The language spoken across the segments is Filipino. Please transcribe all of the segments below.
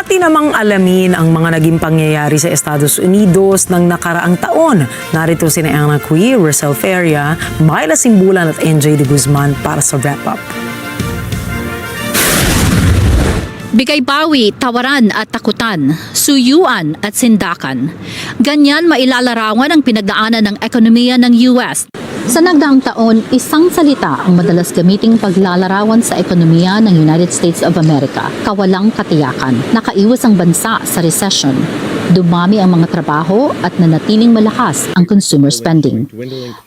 Atin namang alamin ang mga naging pangyayari sa Estados Unidos ng nakaraang taon. Narito sina Ana Cui, Rosel Feria, Myla Simbulan at NJ de Guzman para sa wrap-up. Bigay-bawi, tawaran at takutan, suyuan at sindakan. Ganyan mailalarawan ang pinagdaanan ng ekonomiya ng US. Sa nagdaang taon, isang salita ang madalas gamiting paglalarawan sa ekonomiya ng United States of America, kawalang katiyakan. Nakaiwas ang bansa sa recession. Dumami ang mga trabaho at nanatiling malakas ang consumer spending.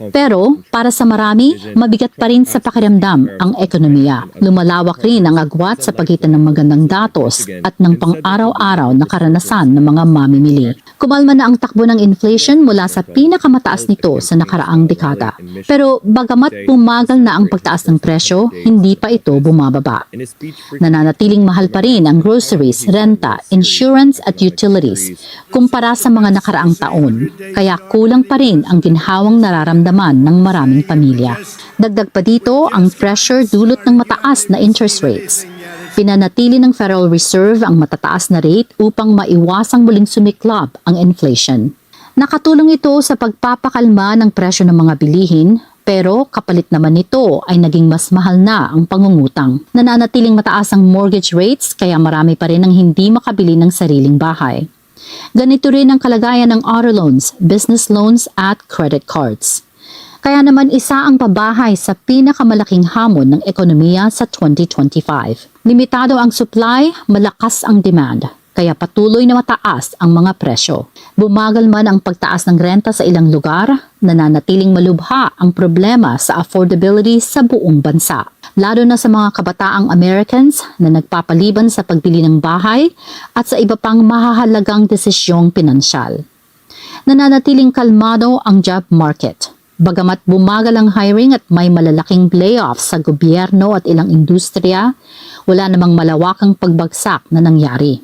Pero para sa marami, mabigat pa rin sa pakiramdam ang ekonomiya. Lumalawak rin ang agwat sa pagitan ng magandang datos at ng pang-araw-araw na karanasan ng mga mamimili. Kumalma na ang takbo ng inflation mula sa pinakamataas nito sa nakaraang dekada. Pero bagamat bumagal na ang pagtaas ng presyo, hindi pa ito bumababa. Nananatiling mahal pa rin ang groceries, renta, insurance at utilities kumpara sa mga nakaraang taon, kaya kulang pa rin ang ginhawang nararamdaman ng maraming pamilya. Dagdag pa dito ang pressure dulot ng mataas na interest rates. Pinanatili ng Federal Reserve ang matataas na rate upang maiwasang muling sumiklab ang inflation. Nakatulong ito sa pagpapakalma ng presyo ng mga bilihin, pero kapalit naman nito ay naging mas mahal na ang pangungutang. Nananatiling mataas ang mortgage rates kaya marami pa rin ang hindi makabili ng sariling bahay. Ganito rin ang kalagayan ng auto loans, business loans at credit cards. Kaya naman isa ang pabahay sa pinakamalaking hamon ng ekonomiya sa 2025. Limitado ang supply, malakas ang demand, kaya patuloy na mataas ang mga presyo. Bumagal man ang pagtaas ng renta sa ilang lugar, nananatiling malubha ang problema sa affordability sa buong bansa. Lalo na sa mga kabataang Americans na nagpapaliban sa pagbili ng bahay at sa iba pang mahahalagang desisyong pinansyal. Nananatiling kalmado ang job market. Bagamat bumagal ang hiring at may malalaking layoffs sa gobyerno at ilang industriya, wala namang malawakang pagbagsak na nangyari.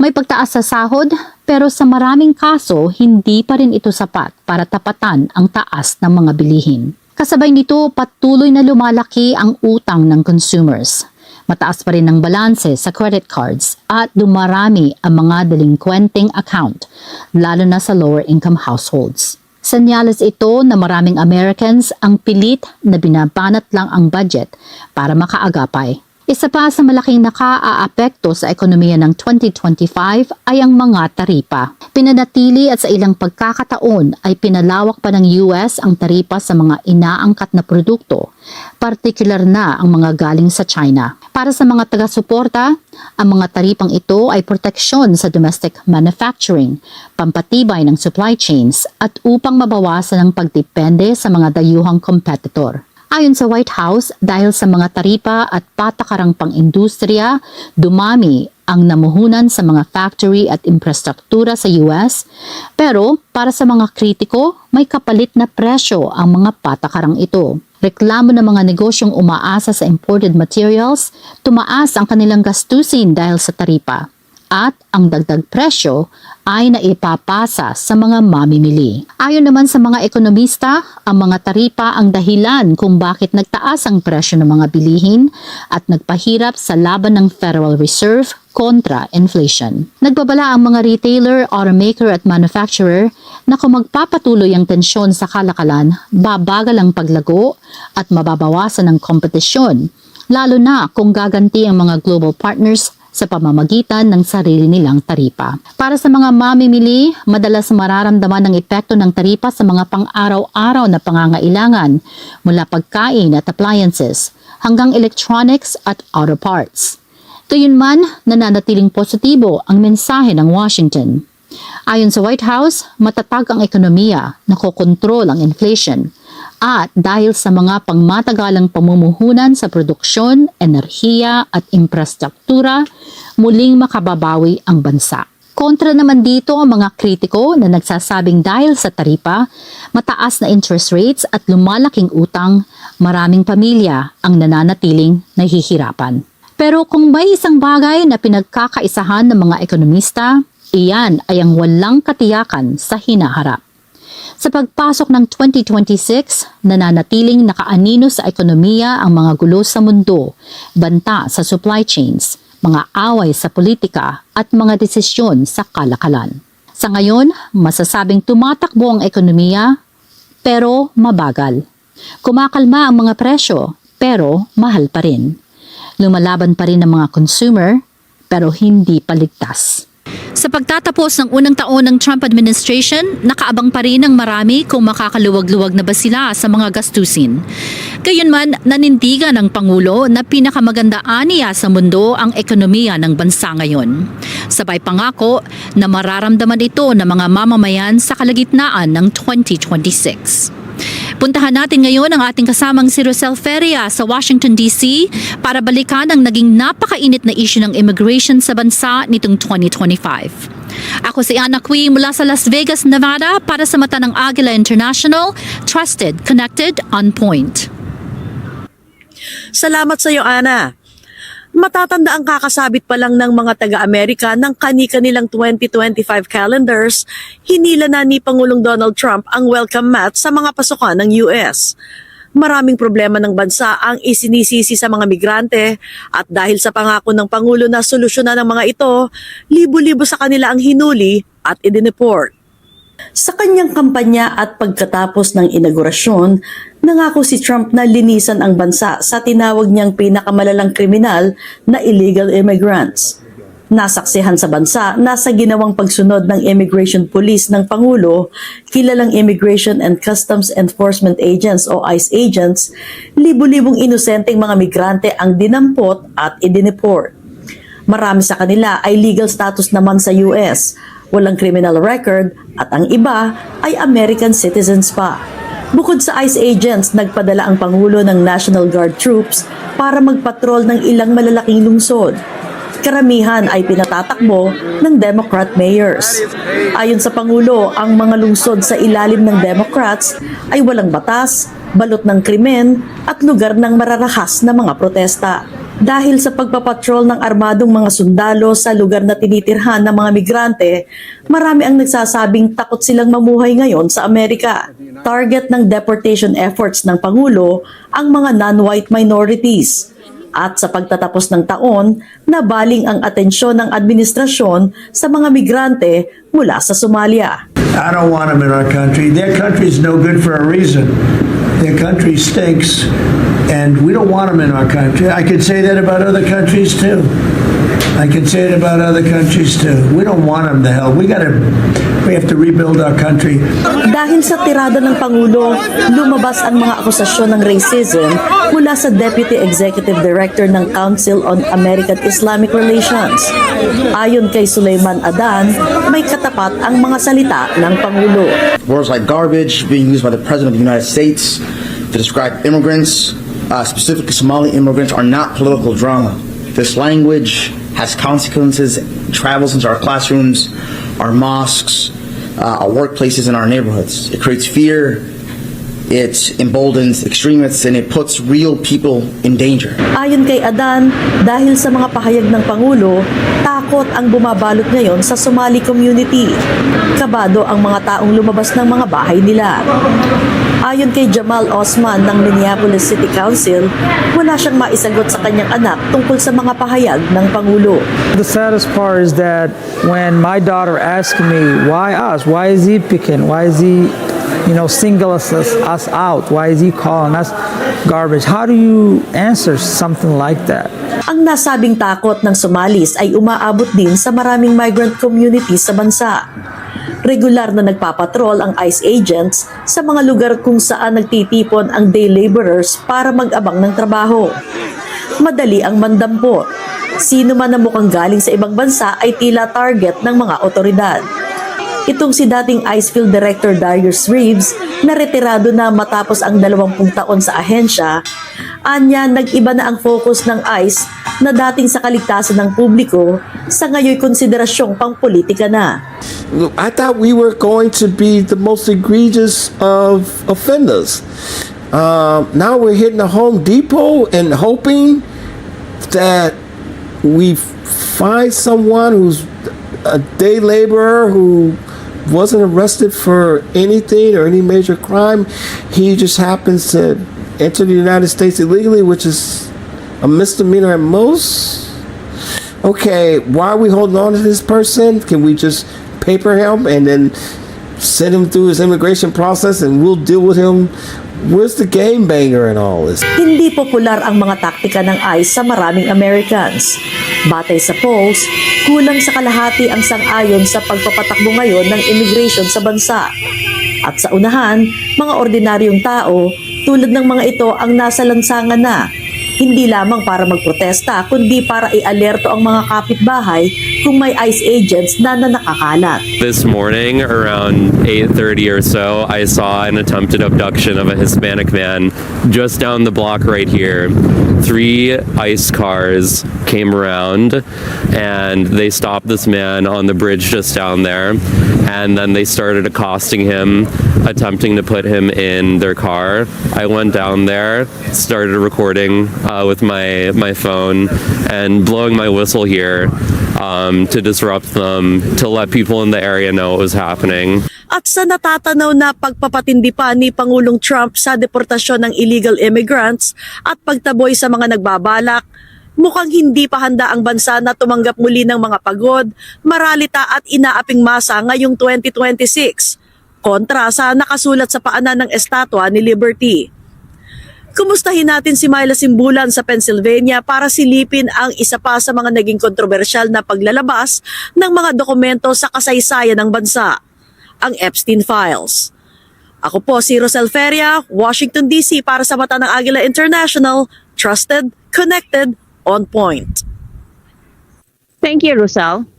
May pagtaas sa sahod, pero sa maraming kaso, hindi pa rin ito sapat para tapatan ang taas ng mga bilihin. Kasabay nito, patuloy na lumalaki ang utang ng consumers. Mataas pa rin ang balanse sa credit cards at dumarami ang mga delinquenting account, lalo na sa lower income households. Senyales ito na maraming Americans ang pilit na binabanat lang ang budget para makaagapay. Isa pa sa malaking nakaaapekto sa ekonomiya ng 2025 ay ang mga taripa. Pinanatili at sa ilang pagkakataon ay pinalawak pa ng US ang taripa sa mga inaangkat na produkto, partikular na ang mga galing sa China. Para sa mga taga-suporta, ang mga taripang ito ay proteksyon sa domestic manufacturing, pampatibay ng supply chains at upang mabawasan ang pagdepende sa mga dayuhang competitor. Ayon sa White House, dahil sa mga taripa at patakarang pang-industriya, dumami ang namuhunan sa mga factory at infrastruktura sa US. Pero para sa mga kritiko, may kapalit na presyo ang mga patakarang ito. Reklamo ng mga negosyong umaasa sa imported materials, tumaas ang kanilang gastusin dahil sa taripa. At ang dagdag presyo ay naipapasa sa mga mamimili. Ayon naman sa mga ekonomista, ang mga taripa ang dahilan kung bakit nagtaas ang presyo ng mga bilihin at nagpahirap sa laban ng Federal Reserve kontra inflation. Nagbabala ang mga retailer, automaker at manufacturer na kung magpapatuloy ang tensyon sa kalakalan, babagal ang paglago at mababawasan ang kompetisyon, lalo na kung gaganti ang mga global partners sa pamamagitan ng sarili nilang taripa. Para sa mga mamimili, madalas mararamdaman ang epekto ng taripa sa mga pang-araw-araw na pangangailangan mula pagkain at appliances hanggang electronics at auto parts. Gayunman, nananatiling positibo ang mensahe ng Washington. Ayon sa White House, matatag ang ekonomiya, nakokontrol ang inflation, at dahil sa mga pangmatagalang pamumuhunan sa produksyon, enerhiya at infrastruktura, muling makababawi ang bansa. Kontra naman dito ang mga kritiko na nagsasabing dahil sa taripa, mataas na interest rates at lumalaking utang, maraming pamilya ang nananatiling nahihirapan. Pero kung may isang bagay na pinagkakaisahan ng mga ekonomista, iyan ay ang walang katiyakan sa hinaharap. Sa pagpasok ng 2026, nananatiling nakaanino sa ekonomiya ang mga gulo sa mundo, banta sa supply chains, mga away sa politika at mga desisyon sa kalakalan. Sa ngayon, masasabing tumatakbo ang ekonomiya pero mabagal. Kumakalma ang mga presyo pero mahal pa rin. Lumalaban pa rin ang mga consumer pero hindi paligtas. Sa pagtatapos ng unang taon ng Trump administration, nakaabang pa rin ang marami kung makakaluwag-luwag na ba sila sa mga gastusin. Gayunman, nanindigan ng Pangulo na pinakamaganda aniya sa mundo ang ekonomiya ng bansa ngayon. Sabay pangako na mararamdaman ito ng mga mamamayan sa kalagitnaan ng 2026. Puntahan natin ngayon ang ating kasamang si Rosel Feria sa Washington, D.C. para balikan ang naging napakainit na issue ng immigration sa bansa nitong 2025. Ako si Ana Cui mula sa Las Vegas, Nevada para sa Mata ng Agila International, Trusted, Connected, On Point. Salamat sa iyo, Ana. Matatanda ang kakasabit pa lang ng mga taga-Amerika ng kani-kanilang 2025 calendars, hinila na ni Pangulong Donald Trump ang welcome mat sa mga pasukan ng US. Maraming problema ng bansa ang isinisisi sa mga migrante at dahil sa pangako ng Pangulo na solusyonan ang mga ito, libo-libo sa kanila ang hinuli at idineport. Sa kanyang kampanya at pagkatapos ng inaugurasyon, nangako si Trump na linisan ang bansa sa tinawag niyang pinakamalalang kriminal na illegal immigrants. Nasaksihan sa bansa na sa ginawang pagsunod ng Immigration Police ng Pangulo, kilalang Immigration and Customs Enforcement Agents o ICE agents, libo-libong inosenteng mga migrante ang dinampot at idineport. Marami sa kanila ay legal status naman sa US, walang criminal record at ang iba ay American citizens pa. Bukod sa ICE agents, nagpadala ang Pangulo ng National Guard troops para magpatrol ng ilang malalaking lungsod. Karamihan ay pinatatakbo ng Democrat mayors. Ayon sa Pangulo, ang mga lungsod sa ilalim ng Democrats ay walang batas, balot ng krimen at lugar ng mararahas na mga protesta. Dahil sa pagpapatrol ng armadong mga sundalo sa lugar na tinitirhan ng mga migrante, marami ang nagsasabing takot silang mamuhay ngayon sa Amerika. Target ng deportation efforts ng Pangulo ang mga non-white minorities. At sa pagtatapos ng taon, nabaling ang atensyon ng administrasyon sa mga migrante mula sa Somalia. I don't want them in our country. Their country's no good for a reason. Their country stinks, and we don't want them in our country. I could say that about other countries too. We don't want them to hell. We have to rebuild our country. Dahil sa tirada ng Pangulo, lumabas ang mga akusasyon ng racism mula sa Deputy Executive Director ng Council on American Islamic Relations. Ayon kay Sulaiman Adan, may katapat ang mga salita ng Pangulo. Words like garbage being used by the President of the United States to describe immigrants, specifically Somali immigrants, are not political drama. This language has consequences, travels into our classrooms, our mosques, our workplaces, and our neighborhoods. It creates fear, it emboldens extremists, and it puts real people in danger. Ayon kay Adan, dahil sa mga pahayag ng Pangulo, takot ang bumabalot ngayon sa Somali community. Kabado ang mga taong lumabas ng mga bahay nila. Ayon kay Jamal Osman ng Minneapolis City Council, wala siyang maisagot sa kanyang anak tungkol sa mga pahayag ng Pangulo. The saddest part is that when my daughter asked me, why us? Why is he picking? Why is he, single us out? Why is he calling us garbage? How do you answer something like that? Ang nasabing takot ng Somalis ay umaabot din sa maraming migrant communities sa bansa. Regular na nagpapatrol ang ICE agents sa mga lugar kung saan nagtitipon ang day laborers para mag-abang ng trabaho. Madali ang mandampot. Sino man na mukhang galing sa ibang bansa ay tila target ng mga otoridad. Itong si dating ICE Field Director Darius Reeves na retirado na matapos ang 20 taon sa ahensya, anya nag-iba na ang focus ng ICE na dating sa kaligtasan ng publiko sa ngayoy konsiderasyong pangpolitika na. I thought we were going to be the most egregious of offenders. Now we're hitting a Home Depot and hoping that we find someone who's a day laborer who wasn't arrested for anything or any major crime. He just happens to enter the United States illegally, which is a misdemeanor at most. okay, why are we holding on to this person? Can we just paper him and then send him through his immigration process and we'll deal with him? Where's the game banger in all this? Hindi popular ang mga taktika ng ICE sa maraming Americans. Batay sa polls, kulang sa kalahati ang sang-ayon sa pagpapatakbo ngayon ng immigration sa bansa. At sa unahan, mga ordinaryong tao, tulad ng mga ito ang nasa lansangan na, hindi lamang para magprotesta kundi para i-alerto ang mga kapitbahay kung may ICE agents na nakakalat. This morning, around 8:30 or so, I saw an attempted abduction of a Hispanic man just down the block right here. 3 ICE cars came around and they stopped this man on the bridge just down there, and then they started accosting him, attempting to put him in their car. I went down there, started recording with my phone and blowing my whistle here to disrupt them, to let people in the area know what was happening. At sa natatanaw na pagpapatindi pa ni Pangulong Trump sa deportasyon ng illegal immigrants at pagtaboy sa mga nagbabalak, mukhang hindi pa handa ang bansa na tumanggap muli ng mga pagod, maralita at inaaping masa ngayong 2026, kontra sa nakasulat sa paanan ng estatwa ni Liberty. Kumustahin natin si Myla Simbulan sa Pennsylvania para silipin ang isa pa sa mga naging kontrobersyal na paglalabas ng mga dokumento sa kasaysayan ng bansa, ang Epstein Files. Ako po si Rosel Feria, Washington DC para sa Mata ng Agila International, trusted, connected, on point. Thank you, Rosal.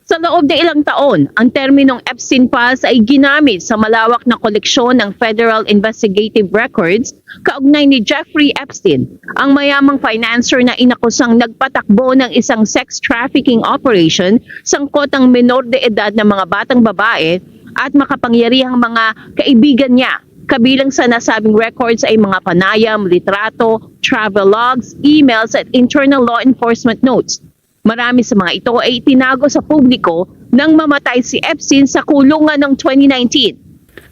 Sa loob ng ilang taon, ang terminong Epstein Files ay ginamit sa malawak na koleksyon ng Federal Investigative Records kaugnay ni Jeffrey Epstein, ang mayamang financer na inakusang nagpatakbo ng isang sex trafficking operation sangkot ang menor de edad na mga batang babae at makapangyarihang mga kaibigan niya. Kabilang sa nasabing records ay mga panayam, litrato, travel logs, emails at internal law enforcement notes. Marami sa mga ito ay itinago sa publiko nang mamatay si Epstein sa kulungan ng 2019.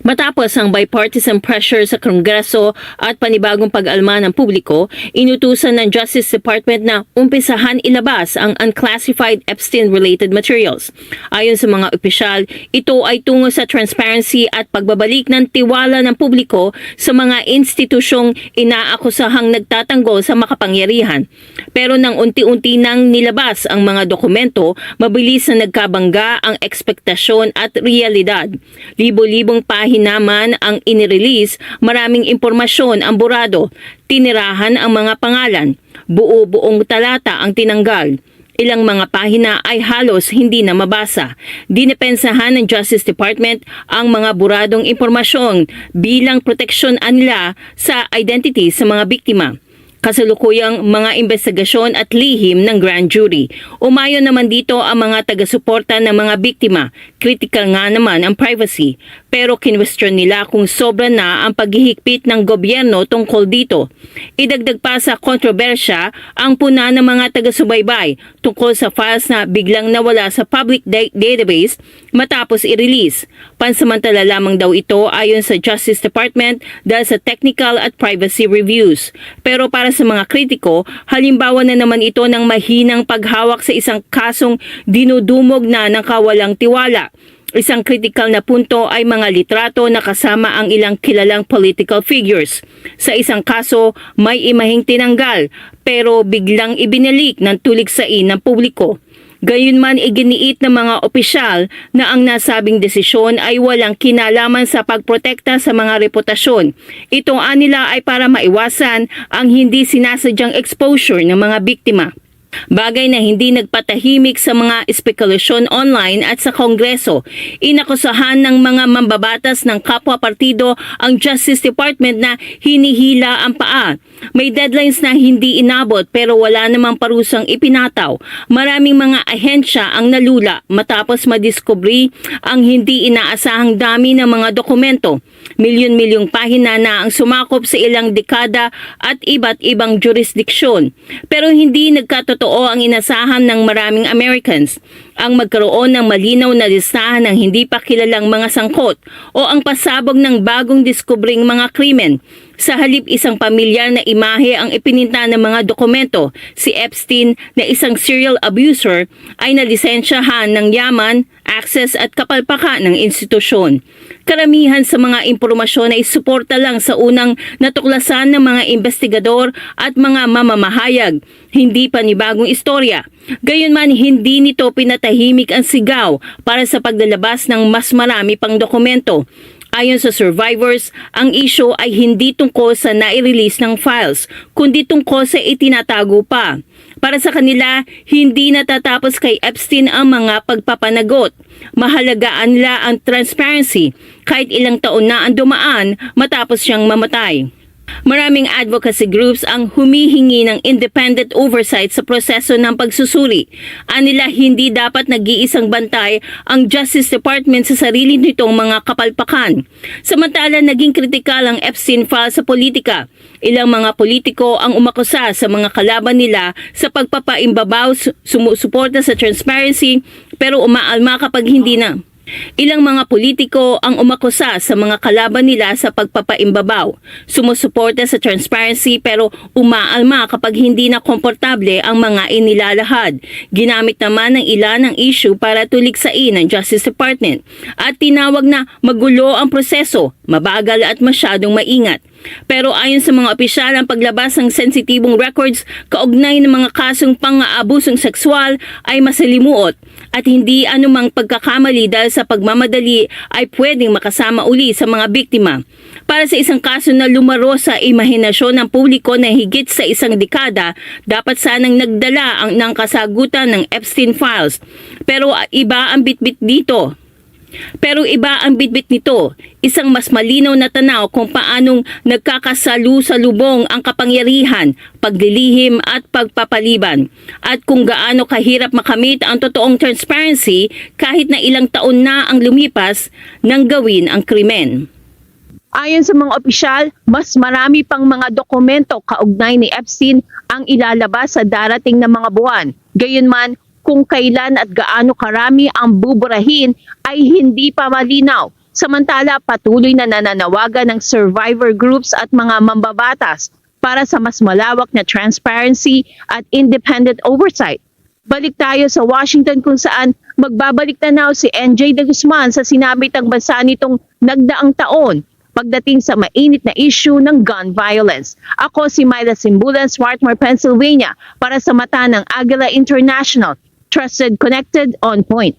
Matapos ang bipartisan pressure sa Kongreso at panibagong pag-alma ng publiko, inutusan ng Justice Department na umpisahan ilabas ang unclassified Epstein-related materials. Ayon sa mga opisyal, ito ay tungo sa transparency at pagbabalik ng tiwala ng publiko sa mga institusyong inaakusahang nagtatanggol sa makapangyarihan. Pero nang unti-unti nang nilabas ang mga dokumento, mabilis na nagkabangga ang ekspektasyon at realidad. Libo-libong pahinaman ang inirelease, maraming impormasyon ang burado, tinirahan ang mga pangalan, buo-buong talata ang tinanggal. Ilang mga pahina ay halos hindi na mabasa. Dinepensahan ng Justice Department ang mga buradong impormasyon bilang proteksyon nila sa identity sa mga biktima. Kasalukuyang mga investigasyon at lihim ng grand jury. Umayon naman dito ang mga taga-suporta ng mga biktima. Critical nga naman ang privacy. Pero kinwestiyon nila kung sobra na ang paghihigpit ng gobyerno tungkol dito. Idagdag pa sa kontrobersya ang puna ng mga taga-subaybay tungkol sa files na biglang nawala sa public database matapos i-release. Pansamantala lamang daw ito ayon sa Justice Department dahil sa technical at privacy reviews. Pero para sa mga kritiko, halimbawa na naman ito ng mahinang paghawak sa isang kasong dinudumog na ng kawalang tiwala. Isang kritikal na punto ay mga litrato na kasama ang ilang kilalang political figures. Sa isang kaso, may imaheng tinanggal pero biglang ibinalik ng tuligsain ng publiko. Gayunman iginiit ng mga opisyal na ang nasabing desisyon ay walang kinalaman sa pagprotekta sa mga reputasyon. Ito anila ay para maiwasan ang hindi sinasadyang exposure ng mga biktima. Bagay na hindi nagpatahimik sa mga espekulasyon online at sa Kongreso. Inakusahan ng mga mambabatas ng kapwa partido ang Justice Department na hinihila ang paa. May deadlines na hindi inabot pero wala namang parusang ipinataw. Maraming mga ahensya ang nalula matapos madiskubri ang hindi inaasahang dami ng mga dokumento. Milyon-milyong pahina na ang sumakop sa ilang dekada at iba't ibang jurisdiksyon. Pero hindi nagkatotoo ang inasahan ng maraming Americans, ang magkaroon ng malinaw na listahan ng hindi pa kilalang mga sangkot o ang pasabog ng bagong diskubring mga krimen. Sa halip isang pamilyar na imahe ang ipininta ng mga dokumento, si Epstein na isang serial abuser ay nalisensyahan ng yaman, access at kapalpakan ng institusyon. Karamihan sa mga impormasyon ay suporta lang sa unang natuklasan ng mga investigador at mga mamamahayag, hindi panibagong istorya. Gayunman, hindi nito pinatahimik ang sigaw para sa paglalabas ng mas marami pang dokumento. Ayon sa survivors, ang issue ay hindi tungkol sa nai-release ng files, kundi tungkol sa itinatago pa. Para sa kanila, hindi natatapos kay Epstein ang mga pagpapanagot. Mahalagaan nila ang transparency kahit ilang taon na ang dumaan matapos siyang mamatay. Maraming advocacy groups ang humihingi ng independent oversight sa proseso ng pagsusuri. Anila hindi dapat nag-iisang bantay ang Justice Department sa sarili nitong mga kapalpakan. Samantala, naging kritikal ang Epstein file sa politika. Ilang mga politiko ang umakusa sa mga kalaban nila sa pagpapaimbabaw, sumusuporta sa transparency, pero umaalma kapag hindi na. Ilang mga politiko ang umakusa sa mga kalaban nila sa pagpapaimbabaw, sumusuporta sa transparency pero umaalma kapag hindi na komportable ang mga inilalahad. Ginamit naman ng ilan ang issue para tuligsain ng Justice Department at tinawag na magulo ang proseso, mabagal at masyadong maingat. Pero ayon sa mga opisyal, ang paglabas ng sensitibong records kaugnay ng mga kasong pang-aabusong sexual ay masalimuot at hindi anumang pagkakamali dahil sa pagmamadali ay pwedeng makasama uli sa mga biktima. Para sa isang kaso na lumaro sa imahinasyon ng publiko na higit sa isang dekada, dapat sanang nagdala ng kasagutan ng Epstein files. Pero iba ang bitbit nito, isang mas malinaw na tanaw kung paanong nagkakasalu-salubong ang kapangyarihan, paglilihim at pagpapaliban, at kung gaano kahirap makamit ang totoong transparency kahit na ilang taon na ang lumipas nang gawin ang krimen. Ayon sa mga opisyal, mas marami pang mga dokumento kaugnay ni Epstein ang ilalabas sa darating na mga buwan. Gayunman, kung kailan at gaano karami ang buburahin ay hindi pa malinaw. Samantala, patuloy na nananawagan ng survivor groups at mga mambabatas para sa mas malawak na transparency at independent oversight. Balik tayo sa Washington kung saan magbabalik tanaw si NJ de Guzman sa sinabitang bansa nitong nagdaang taon pagdating sa mainit na issue ng gun violence. Ako si Myla Simbulan, Swarthmore, Pennsylvania para sa mata ng Agila International. Trusted, connected, on point.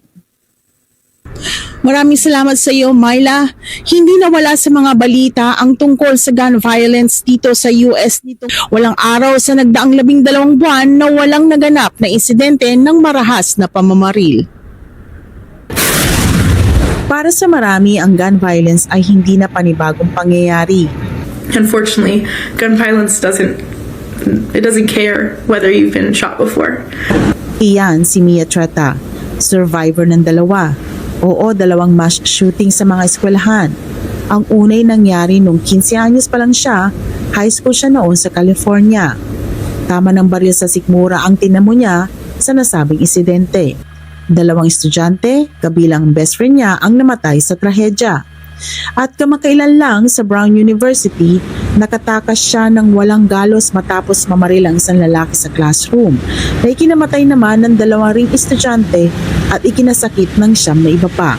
Maraming salamat sa iyo, Myla. Hindi nawala sa mga balita ang tungkol sa gun violence dito sa US nito. Walang araw sa nagdaang 12 buwan na walang naganap na insidente ng marahas na pamamaril. Para sa marami, ang gun violence ay hindi na panibagong pangyayari. Unfortunately, gun violence doesn't care whether you've been shot before. Iyan si Mia Treta, survivor ng dalawang mass shooting sa mga eskwelahan. Ang unay nangyari nung 15 anyos pa lang siya, high school siya noon sa California. Tama ng baril sa sikmura ang tinamo niya sa nasabing insidente. 2 estudyante, kabilang best friend niya ang namatay sa trahedya. At kamakailan lang sa Brown University, nakatakas siya ng walang galos matapos mamaril ang isang lalaki sa classroom na ikinamatay naman ng 2 ring estudyante at ikinasakit ng 9 na iba pa.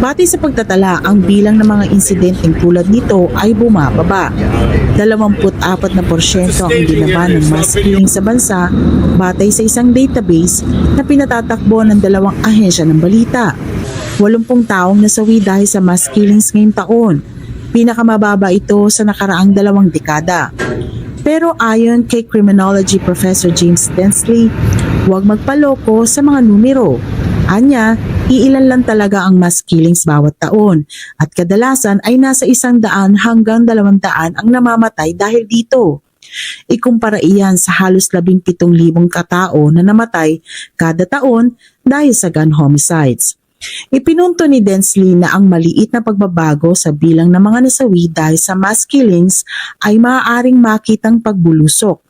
Batay sa pagtatala, ang bilang ng mga insidenteng tulad nito ay bumababa. 24% ang ginawa ng mass killing sa bansa batay sa isang database na pinatatakbo ng 2 ahensya ng balita. 80 taong nasawi dahil sa mass killings ngayong taon. Pinakamababa ito sa nakaraang 2 dekada. Pero ayon kay Criminology Professor James Densley, huwag magpaloko sa mga numero. Anya, iilan lang talaga ang mass killings bawat taon at kadalasan ay nasa 100 hanggang 200 ang namamatay dahil dito. Ikumpara iyan sa halos 17,000 katao na namatay kada taon dahil sa gun homicides. Ipinunto ni Densley na ang maliit na pagbabago sa bilang ng mga nasawi dahil sa mass killings ay maaaring makitang pagbulusok.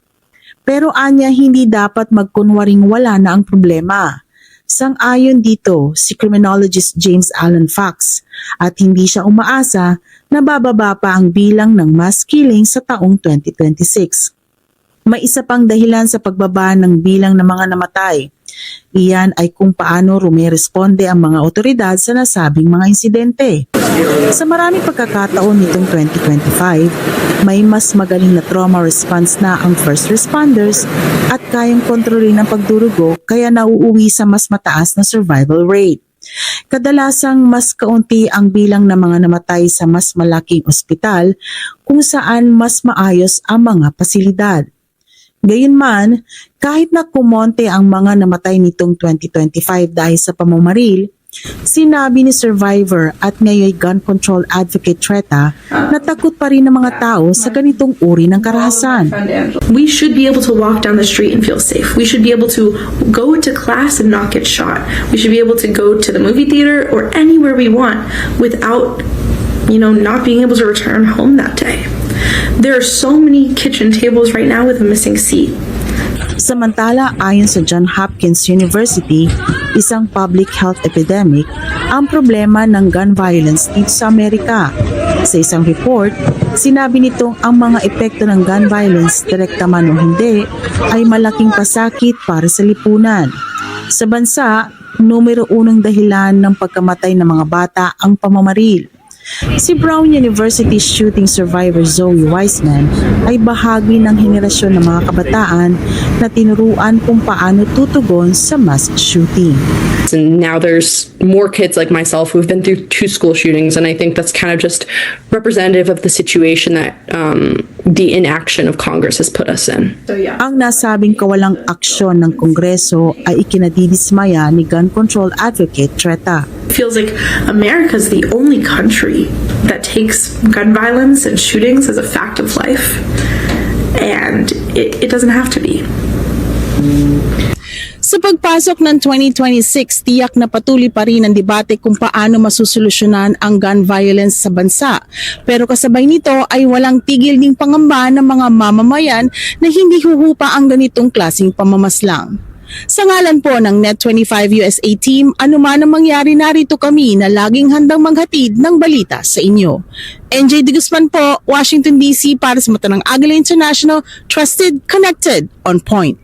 Pero anya hindi dapat magkunwaring wala na ang problema. Sang-ayon dito si criminologist James Allen Fox at hindi siya umaasa na bababa pa ang bilang ng mass killing sa taong 2026. May isa pang dahilan sa pagbaba ng bilang ng mga namatay. Iyan ay kung paano rumeresponde ang mga otoridad sa nasabing mga insidente. Sa maraming pagkakataon nitong 2025, may mas magaling na trauma response na ang first responders at kayang kontrolin ang pagdurugo kaya nauuwi sa mas mataas na survival rate. Kadalasang mas kaunti ang bilang ng mga namatay sa mas malaking ospital kung saan mas maayos ang mga pasilidad. Gayunman, kahit na kumonte ang mga namatay nitong 2025 dahil sa pamamaril, sinabi ni survivor at ngayon gun control advocate Treta na takot pa rin ang mga tao sa ganitong uri ng karahasan. We should be able to walk down the street and feel safe. We should be able to go to class and not get shot. We should be able to go to the movie theater or anywhere we want without, not being able to return home that day. There are so many kitchen tables right now with a missing seat. Samantala, ayon sa Johns Hopkins University, isang public health epidemic, ang problema ng gun violence dito sa Amerika. Sa isang report, sinabi nitong ang mga epekto ng gun violence, direkta man o hindi, ay malaking pasakit para sa lipunan. Sa bansa, numero 1 dahilan ng pagkamatay ng mga bata ang pamamaril. Si Brown University shooting survivor Zoe Wiseman ay bahagi ng henerasyon ng mga kabataan na tinuruan kung paano tutugon sa mass shooting. And now there's more kids like myself who've been through 2 school shootings, and I think that's kind of just representative of the situation that the inaction of Congress has put us in. Ang nasabing kawalang aksyon ng Kongreso ay ikinadidismaya ni gun control advocate Treta. It feels like America's the only country that takes gun violence and shootings as a fact of life, and it doesn't have to be. Sa pagpasok ng 2026, tiyak na patuloy pa rin ang debate kung paano masusolusyonan ang gun violence sa bansa. Pero kasabay nito ay walang tigil ding pangamba ng mga mamamayan na hindi huhupa ang ganitong klaseng pamamaslang. Sa ngalan po ng Net25 USA team, anuman ang mangyari, narito kami na laging handang maghatid ng balita sa inyo. NJ De Guzman po, Washington DC para sa Mata ng Agila International, Trusted, Connected, On Point.